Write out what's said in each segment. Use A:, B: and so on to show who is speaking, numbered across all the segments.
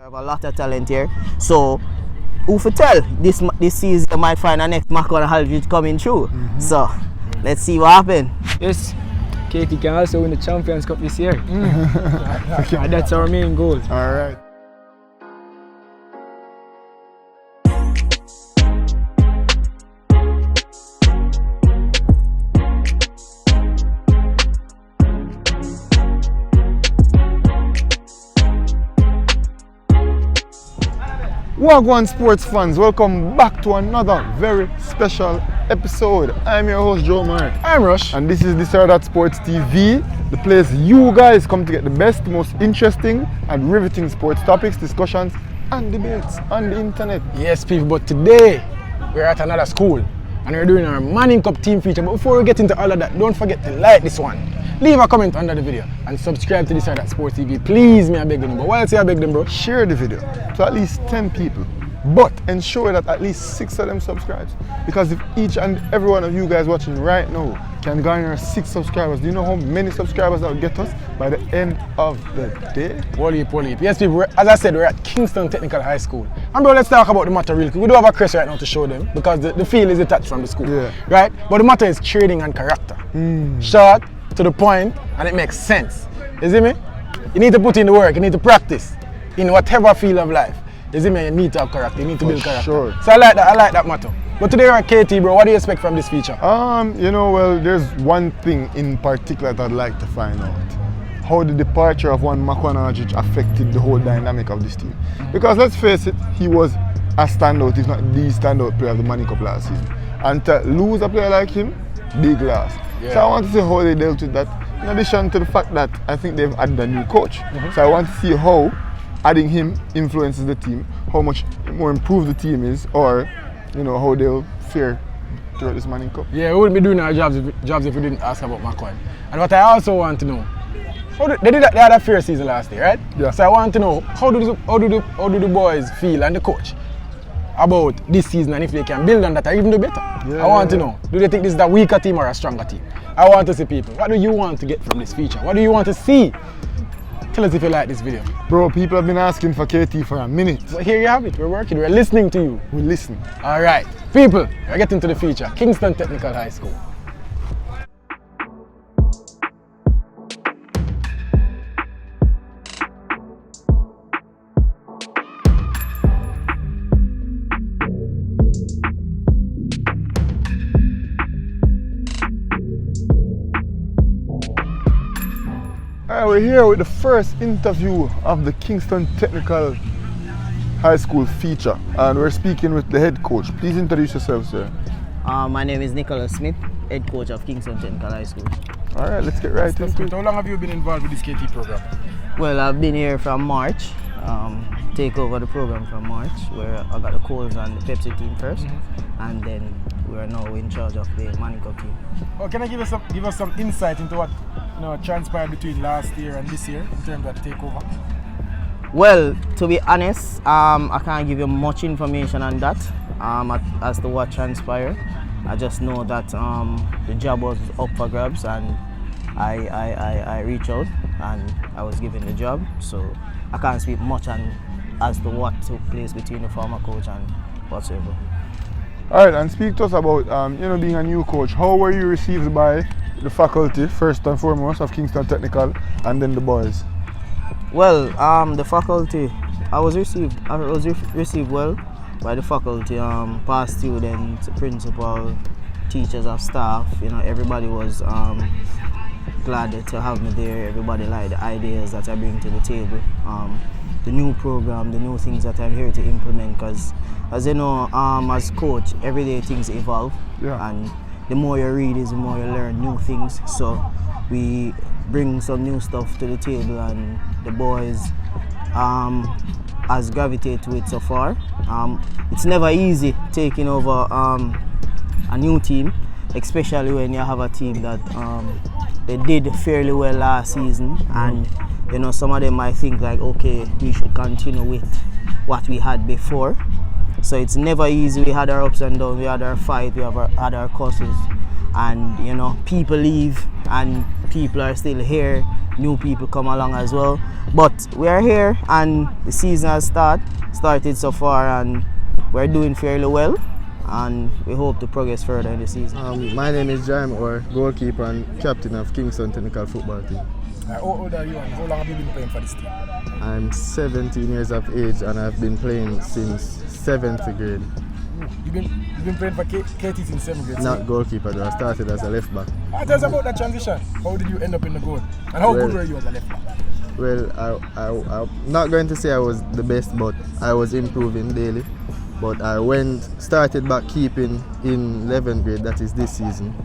A: have a lot of talent here. So, who for tell? This season you might find a next Maquan and Aldridge coming through. So, let's see what happens.
B: Yes, KT can also win the Champions Cup this year. And that's our main goal.
C: All right. Wagwan sports fans, welcome back to another very special episode. I'm your host Joe Mark.
B: I'm Rush.
C: And this is This or That Sports TV, the place you guys come to get the best, most interesting and riveting sports topics, discussions and debates on the internet.
B: Yes people, but today we're at another school and we're doing our Manning Cup team feature. But before we get into all of that, don't forget to like this one, leave a comment under the video and subscribe to This or That Sports TV. Please, me I beg them. But while I beg them, bro,
C: share the video to at least 10 people, but ensure that at least 6 of them subscribes, because if each and every one of you guys watching right now can garner 6 subscribers, do you know how many subscribers that will get us by the end of the day?
B: Wally. Yes people, as I said, we're at Kingston Technical High School. And bro, let's talk about the matter real quick. We do have a crest right now to show them because the field is attached from the school, right? But the matter is trading and character. Short, to the point, and it makes sense. You see me? You need to put in the work, you need to practice in whatever field of life. You see me? You need to have character, you need to build character.
C: Sure.
B: So I like that motto. But today we're at KT, bro. What do you expect from this feature?
C: You know, well, there's one thing in particular that I'd like to find out. How the departure of one Maquan Aldridge affected the whole dynamic of this team. Because let's face it, he was a standout, if not the standout player of the Manning Cup last season. And to lose a player like him, big loss. Yeah. So I want to see how they dealt with that. In addition to the fact that I think they've added a new coach. So I want to see how adding him influences the team, how much more improved the team is, or you know, how they'll fare throughout this Manning Cup.
B: Yeah, we wouldn't be doing our jobs if we didn't ask about Maquan. And what I also want to know, they had a fair season last year, right?
C: Yeah.
B: So I want to know how do the boys feel and the coach about this season, and if they can build on that or even do better. I want to know, do they think this is a weaker team or a stronger team? I want to see people, what do you want to get from this feature? What do you want to see? Tell us if you like this video.
C: Bro, people have been asking for KT for a minute.
B: So here you have it, we're working, we're listening to you.
C: We listen.
B: Alright, people, we're getting to the feature. Kingston Technical High School.
C: Alright, we're here with the first interview of the Kingston Technical High School feature, and we're speaking with the head coach. Please introduce yourself, sir.
A: My name is Nicola Smith, head coach of Kingston Technical High School.
C: Alright, let's get right into it.
B: How long have you been involved with this KT program?
A: Well, I've been here from March, take over the program from March, where I got the Coles and the Pepsi team first, and then we are now in charge of the Manning Cup team.
B: Well, can I give us some insight into what transpired between last year and this year in terms of the takeover?
A: Well, to be honest, I can't give you much information on that as to what transpired. I just know that the job was up for grabs, and I reached out and I was given the job. So I can't speak much on as to what took place between the former coach and whatsoever.
C: Alright, and speak to us about being a new coach. How were you received by the faculty, first and foremost, of Kingston Technical, and then the boys?
A: Well, the faculty, I was received well by the faculty, past students, principal, teachers of staff. Everybody was glad to have me there. Everybody liked the ideas that I bring to the table. The new program, the new things that I'm here to implement, because as you know, as coach, every day things evolve, and the more you read is the more you learn new things. So we bring some new stuff to the table, and the boys has gravitated to it so far. It's never easy taking over a new team, especially when you have a team that they did fairly well last season, and some of them might think like, okay, we should continue with what we had before. So it's never easy. We had our ups and downs, we had our fight, we had our causes, and people leave and people are still here new people come along as well. But we are here and the season has started so far, and we're doing fairly well, and we hope to progress further in the season.
D: My name is Jaime Orr, goalkeeper and captain of Kingston technical football team.
B: How old are you and how long have you been playing for this team?
D: I'm 17 years of age and I've been playing since 7th grade.
B: You've been playing for KT since 7th grade?
D: Not goalkeeper though, I started as a left back.
B: Tell us about that transition. How did you end up in the goal? And how good were you as a left back?
D: Well, I'm not going to say I was the best, but I was improving daily. But I started back keeping in 11th grade, that is this season.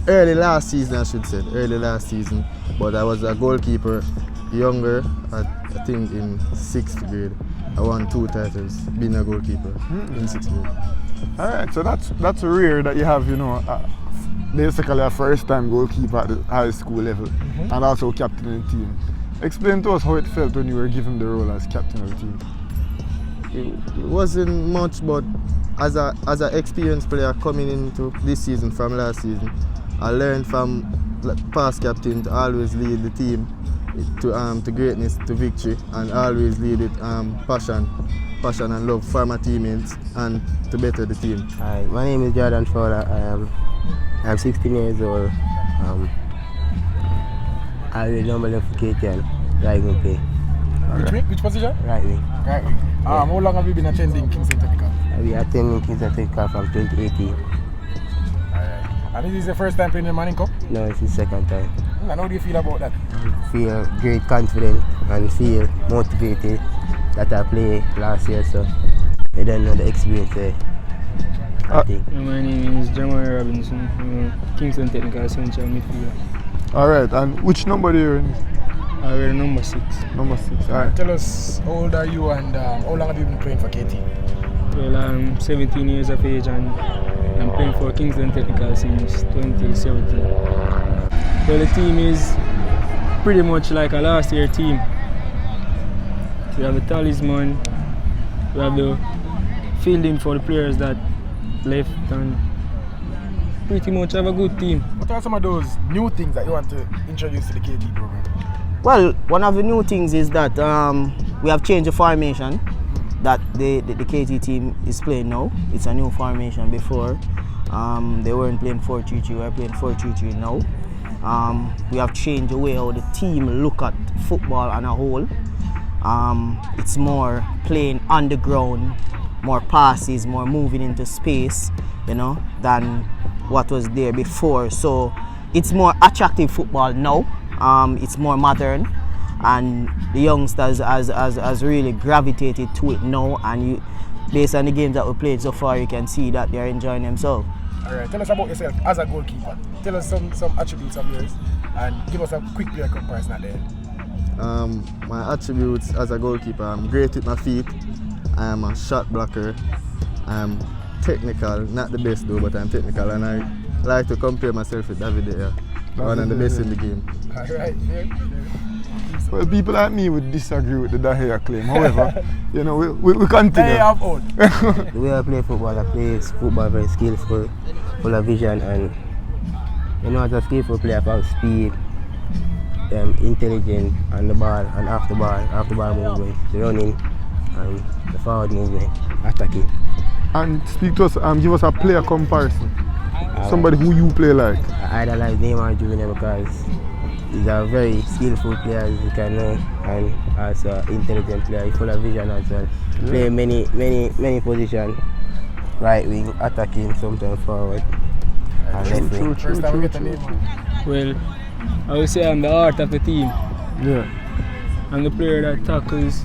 D: Early last season, I should say, But I was a goalkeeper younger, I think in 6th grade. I won 2 titles being a goalkeeper in 6th grade.
C: Alright, so that's rare that you have, basically a first time goalkeeper at the high school level and also captain of the team. Explain to us how it felt when you were given the role as captain of the team.
D: It wasn't much, but as an experienced player coming into this season from last season, I learned from past captain to always lead the team to greatness, to victory, and always lead with passion and love for my teammates and to better the team.
E: Hi, my name is Jordan Fowler. I'm 16 years old. I will normally for KT and right wing play.
B: Which position?
E: Right wing.
B: Right wing. How long have you been attending Kingston Technical?
E: We attending Kingston Technical from 2018.
B: Alright. And this is the first time playing in the Manning Cup?
E: No, it's the second time.
B: And how do you feel about that?
E: I feel great confident and feel motivated that I played last year, so I don't know the experience there. I think.
F: My name is Jamal Robinson. I'm a Kingston Technical Central midfielder.
C: Alright, and which number do you in?
F: We're number 6.
C: Number 6. Alright.
B: Tell us how old are you and how long have you been playing for KT?
F: Well, I'm 17 years of age and I'm playing for Kingston Technical since 2017. Well, the team is pretty much like a last year team. We have a talisman, we have the fielding for the players that left, and pretty much have a good team.
B: What are some of those new things that you want to introduce to the KT program?
A: Well, one of the new things is that we have changed the formation that the KT team is playing now. It's a new formation. Before they weren't playing 4-3-3, we're playing 4-3-3 now. We have changed the way how the team look at football on a whole. It's more playing on the ground, more passes, more moving into space, than what was there before. So it's more attractive football now. It's more modern, and the youngsters has really gravitated to it now, and based on the games that we played so far, you can see that they're enjoying themselves.
B: Alright, tell us about yourself as a goalkeeper. Tell us some attributes of yours and give us a quick player comparison at the end.
D: My attributes as a goalkeeper, I'm great with my feet, I am a shot blocker, I'm technical, not the best though, but I'm technical, and I like to compare myself with David there. One of the best in the game.
B: Alright,
C: Well, people like me would disagree with the Dahlia claim. However, we continue.
E: The way I play football, I play football very skillful, full of vision, and as a skillful player, I have speed, intelligent on the ball and off the ball movement, the running and the forward movement, attacking.
C: And speak to us, give us a player comparison. Somebody who you play like.
E: I idolize Neymar Jr. because he's a very skillful player, as you can know, and also an intelligent player. He's full of vision as well. Yeah. Play many positions, right wing, attacking, sometimes forward, and left wing.
B: First time we get a Neymar.
F: Well, I would say I'm the heart of the team.
C: Yeah.
F: I'm the player that tackles,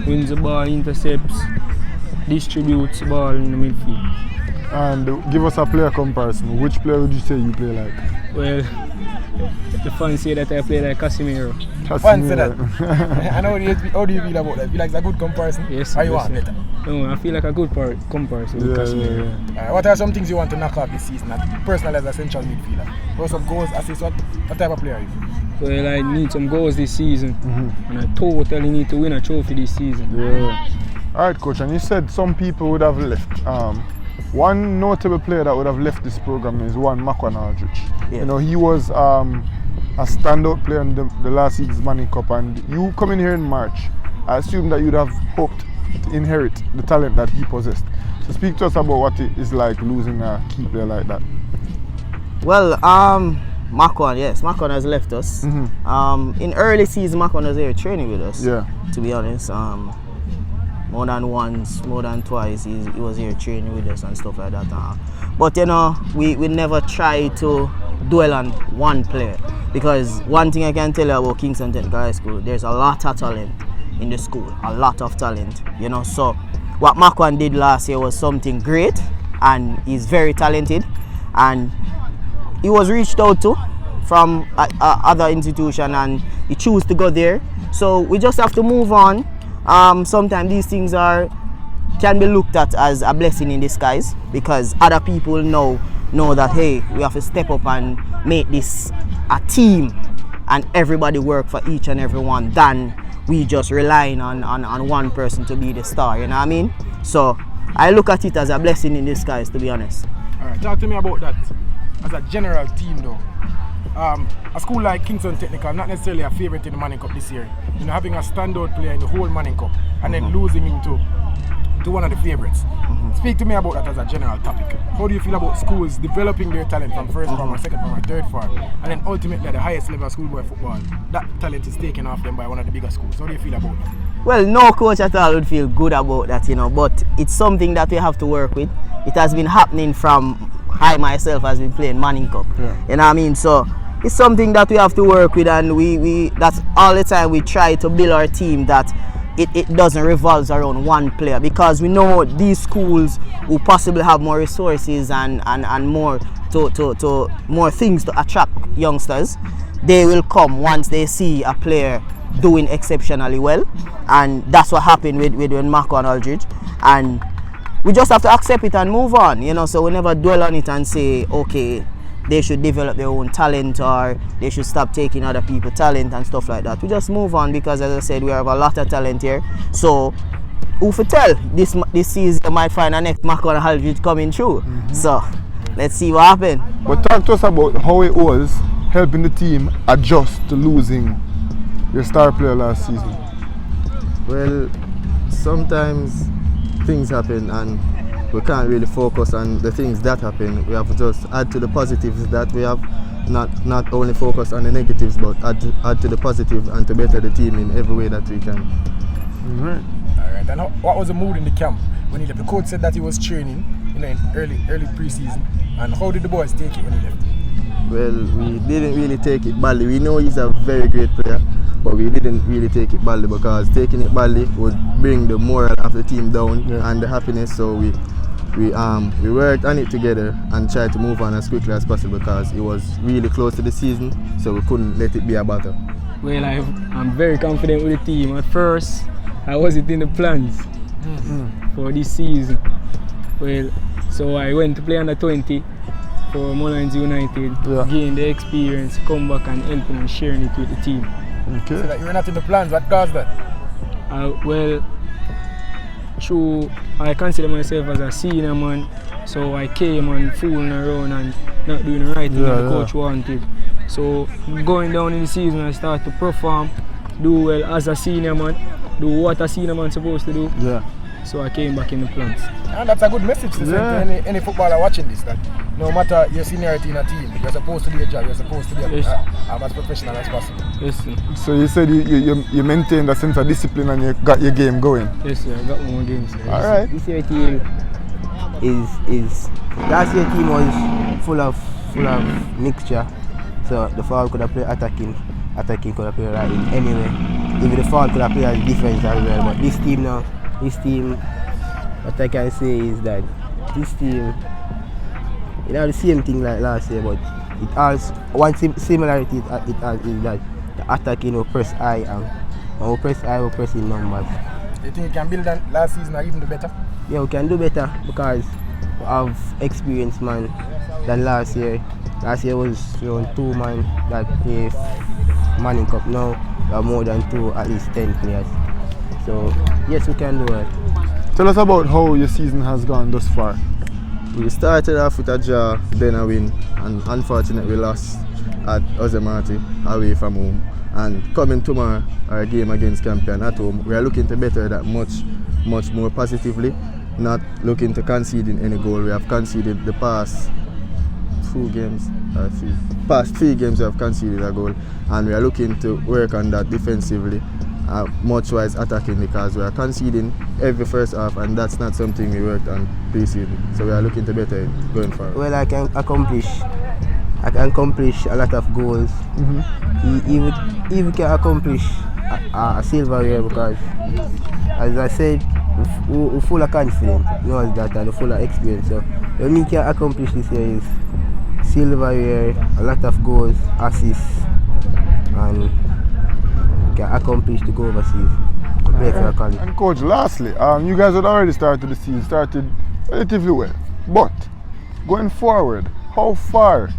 F: wins the ball, intercepts, distributes the ball in the midfield.
C: And give us a player comparison. Which player would you say you play like?
F: Well, the fans say that I play like Casemiro.
B: Fans say that. And how do you feel about that? You feel like it's a good comparison?
F: Yes.
B: Or you want better?
F: No, I feel like a good comparison with Casemiro.
C: Yeah.
B: What are some things you want to knock off this season, personally as a central midfielder? What some goals, assists, what type of player are you?
F: Well, I need some goals this season, and I totally need to win a trophy this season.
C: Yeah. Alright, coach, and you said some people would have left. One notable player that would have left this program is Maquan Aldridge.
A: Yes.
C: He was a standout player in the last season's Manning Cup, and you coming here in March, I assume that you'd have hoped to inherit the talent that he possessed. So speak to us about what it is like losing a key player like that.
A: Well, Maquan, yes, Maquan has left us. In early season, Maquan was here training with us.
C: Yeah.
A: To be honest, more than once, more than twice, he was here training with us and stuff like that. But you know, we never try to dwell on one player, because one thing I can tell you about Kingston Technical High School, there's a lot of talent in the school, a lot of talent. You know, so what Maquan did last year was something great, and he's very talented, and he was reached out to from other institution, and he chose to go there. So we just have to move on. Sometimes these things can be looked at as a blessing in disguise, because other people know that, hey, we have to step up and make this a team and everybody work for each and every one, than we just relying on one person to be the star, you know what I mean? So I look at it as a blessing in disguise, to be honest.
B: Alright, talk to me about that as a general team though. A school like Kingston Technical, not necessarily a favourite in the Manning Cup this year. You know, having a standout player in the whole Manning Cup and then losing him to one of the favourites. Speak to me about that as a general topic. How do you feel about schools developing their talent from first form or second form or third form, and then ultimately at the highest level of schoolboy football, that talent is taken off them by one of the bigger schools? How do you feel about that?
A: Well, no coach at all would feel good about that, you know, but it's something that we have to work with. It has been happening from I myself has been playing Manning Cup. You know what I mean? So it's something that we have to work with, and we that's all the time we try to build our team, that it doesn't revolve around one player, because we know these schools who possibly have more resources and more to more things to attract youngsters, they will come once they see a player doing exceptionally well, and that's what happened with Maquan and Aldridge, and we just have to accept it and move on, you know. So we never dwell on it and say, okay, they should develop their own talent, or they should stop taking other people's talent and stuff like that. We just move on, because as I said, we have a lot of talent here. So who for tell, this season you might find a next Maquan and Aldridge coming through. So let's see what happens.
C: But talk to us about how it was helping the team adjust to losing your star player last season.
D: Well, sometimes things happen and we can't really focus on the things that happen. We have to just add to the positives that we have, not only focus on the negatives, but add to the positive and to better the team in every way that we can.
B: Alright, and what was the mood in the camp when he left? The coach said that he was training in early pre-season, and how did the boys take it when he left?
D: Well, we didn't really take it badly. We know he's a very great player, but we didn't really take it badly, because taking it badly would bring the morale of the team down and the happiness. So we worked on it together and tried to move on as quickly as possible, because it was really close to the season, so we couldn't let it be a battle.
F: Well, I'm very confident with the team. At first, I wasn't in the plans for this season. Well, so I went to play under 20 for Mullins United, gain the experience, come back and help and sharing it with the team.
B: Okay. So that you were not in the plans, what caused that?
F: Well, I consider myself as a senior man, so I came and fooling around and not doing the right thing that the coach wanted. So going down in the season, I started to perform, do well as a senior man, do what a senior man supposed to do. So I came back in the plans.
B: And that's a good message to send to any footballer watching this, that no matter your seniority in a team, you're supposed to do your job, you're supposed to be as professional as possible.
F: Yes, sir.
C: So you said you maintained a sense of discipline and you got your game going?
F: Yes, sir, I got more games.
C: Alright.
E: This year team is last year team was full of mixture. So the forward could have played attacking could have played right in anyway. Even the forward could have played as defense as well. But this team, what I can say is that this team, it has the same thing like last year, but it has one similarity it has is that the attacking will press high, and when we press high, we press in numbers.
B: You think you can build on last season or even do better?
E: Yeah, we can do better, because we have experienced man than last year. Last year was around 2 man that play Manning Cup. Now we have more than 2, at least 10 players. So yes, we can do it.
C: Tell us about how your season has gone thus far.
D: We started off with a draw, then a win, and unfortunately we lost at Ozemati away from home. And coming tomorrow, our game against Campion at home, we are looking to better that much more positively, not looking to conceding any goal. We have conceded the past 2 games, past 3 games we have conceded a goal, and we are looking to work on that defensively, much wise attacking, because we are conceding every first half, and that's not something we worked on pre-season. So we are looking to better it going forward.
E: Well, I can accomplish a lot of goals. He even can accomplish a silverware, because, as I said, we're full of confidence, knows that, and we're full of experience. So what we can accomplish this year is silverware, a lot of goals, assists, and can accomplish to go overseas and play for a college.
C: And coach, lastly, you guys had already started the season, started relatively well. But going forward, how far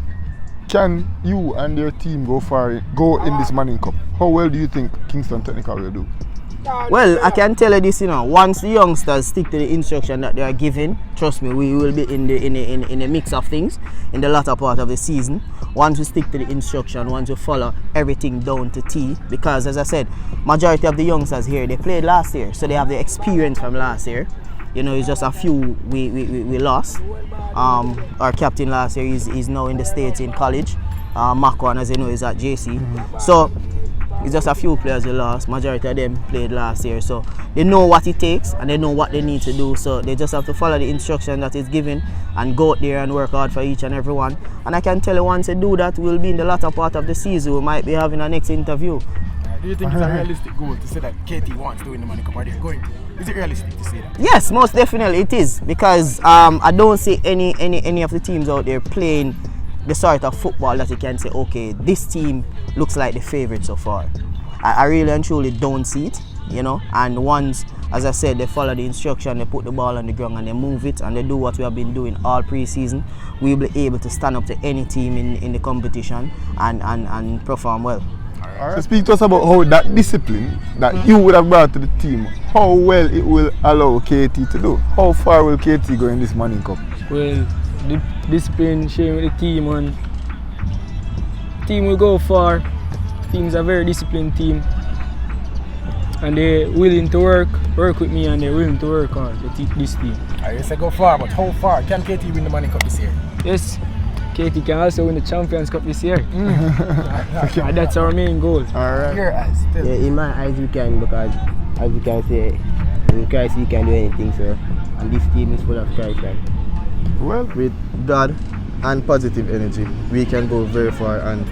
C: can you and your team go in this Manning Cup? How well do you think Kingston Technical will do?
A: Well, I can tell you this, once the youngsters stick to the instruction that they are given, trust me, we will be in the mix of things in the latter part of the season. Once we stick to the instruction, once we follow everything down to T, because as I said, majority of the youngsters here, they played last year, so they have the experience from last year. It's just a few we lost. Our captain last year is now in the States in college. Maquan, as you know, is at JC. So it's just a few players we lost. Majority of them played last year, so they know what it takes and they know what they need to do. So they just have to follow the instruction that is given and go out there and work hard for each and every one. And I can tell you, once they do that, we'll be in the latter part of the season. We might be having our next interview.
B: Do you think it's a realistic goal to say that KT wants to win the Manning Cup? Are they going to? Is it realistic to say that?
A: Yes, most definitely it is, because I don't see any of the teams out there playing the sort of football that you can say, okay, this team looks like the favourite so far. I really and truly don't see it, and once, as I said, they follow the instruction, they put the ball on the ground and they move it and they do what we have been doing all pre-season, we'll be able to stand up to any team in the competition and perform well.
C: All right. So speak to us about how that discipline that you would have brought to the team, how well it will allow KT to do. How far will KT go in this Manning Cup?
F: Well, the discipline sharing with the team, and team will go far. Team's a very disciplined team, and they're willing to work with me, and they're willing to work hard to teach this team.
B: I say go far, but how far can KT win the Manning Cup this year?
F: Yes, KT can also win the Champions Cup this year. And that's our main goal.
C: Alright.
B: Your eyes,
E: Yeah, in my eyes we can, because as you can say, in Christ we can do anything, so, and this team is full of Christ.
D: Well, with God and positive energy, we can go very far, and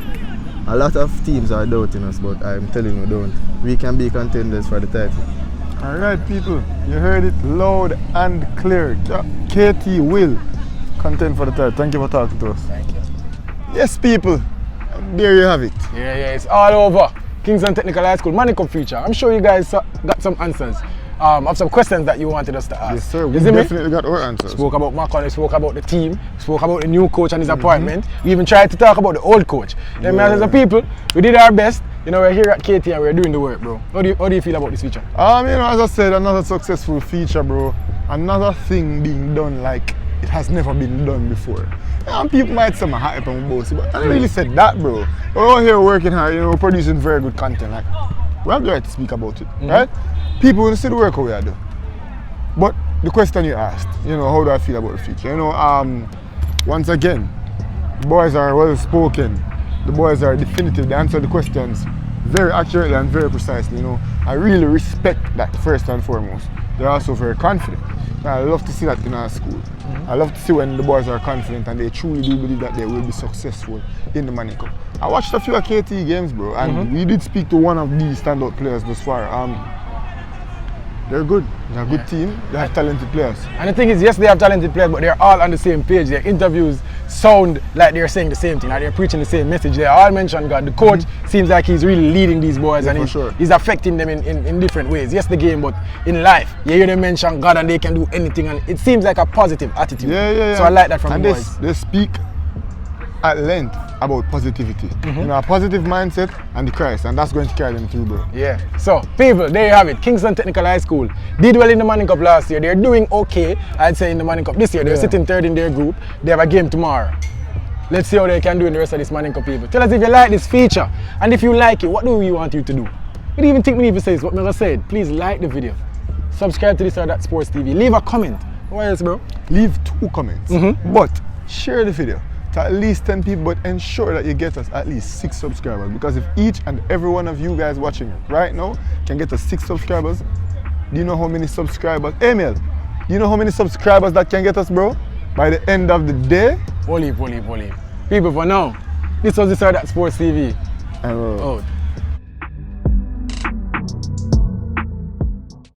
D: a lot of teams are doubting us, but I'm telling you, don't. We can be contenders for the title.
C: Alright people, you heard it loud and clear. KT will contend for the title. Thank you for talking to us.
B: Thank you.
C: Yes people, there you have it.
B: Yeah, it's all over. Kingston Technical High School Manning Cup future. I'm sure you guys got some answers. Of some questions that you wanted us to ask.
C: Yes sir, we definitely got our answers.
B: Spoke about Maquan, we spoke about the team, spoke about the new coach and his appointment. We even tried to talk about the old coach. As a people, we did our best. We're here at KT and we're doing the work, bro. How do you feel about this feature?
C: As I said, another successful feature, bro. Another thing being done like it has never been done before. And people might say I'm hype and bossy, but I really said that, bro. We're all here working hard, we're producing very good content. Like, we have the right to speak about it, right? People will see the work we are doing. But the question you asked, how do I feel about the future? Once again, the boys are well spoken. The boys are definitive. They answer the questions very accurately and very precisely. I really respect that first and foremost. They're also very confident. I love to see that in our school. I love to see when the boys are confident and they truly do believe that they will be successful in the Manning Cup. I watched a few of KT games, bro, and we did speak to one of these standout players thus far. They're good. They're a good team. They have talented players.
B: And the thing is, yes, they have talented players, but they're all on the same page. Their interviews sound like they're saying the same thing, like they're preaching the same message. They all mention God. The coach seems like he's really leading these boys, and he's affecting them in different ways. Yes, the game, but in life, you hear them mention God and they can do anything, and it seems like a positive attitude.
C: Yeah.
B: So I like that from the boys.
C: They speak at length about positivity. You know, a positive mindset and the Christ, and that's going to carry them through, bro.
B: Yeah. So, people, there you have it. Kingston Technical High School did well in the Manning Cup last year. They're doing okay, I'd say, in the Manning Cup this year. They're sitting third in their group. They have a game tomorrow. Let's see how they can do in the rest of this Manning Cup, people. Tell us if you like this feature, and if you like it, what do we want you to do? We didn't even think we need to say this, what Miller said. Please like the video. Subscribe to this or that Sports TV. Leave a comment. What else, bro?
C: Leave 2 comments, but share the video to at least 10 people, but ensure that you get us at least 6 subscribers, because if each and every one of you guys watching it right now can get us 6 subscribers, do you know how many subscribers? Emil, do you know how many subscribers that can get us, bro? By the end of the day?
B: People, for now, this was this or that Sports TV.
C: And
B: Out.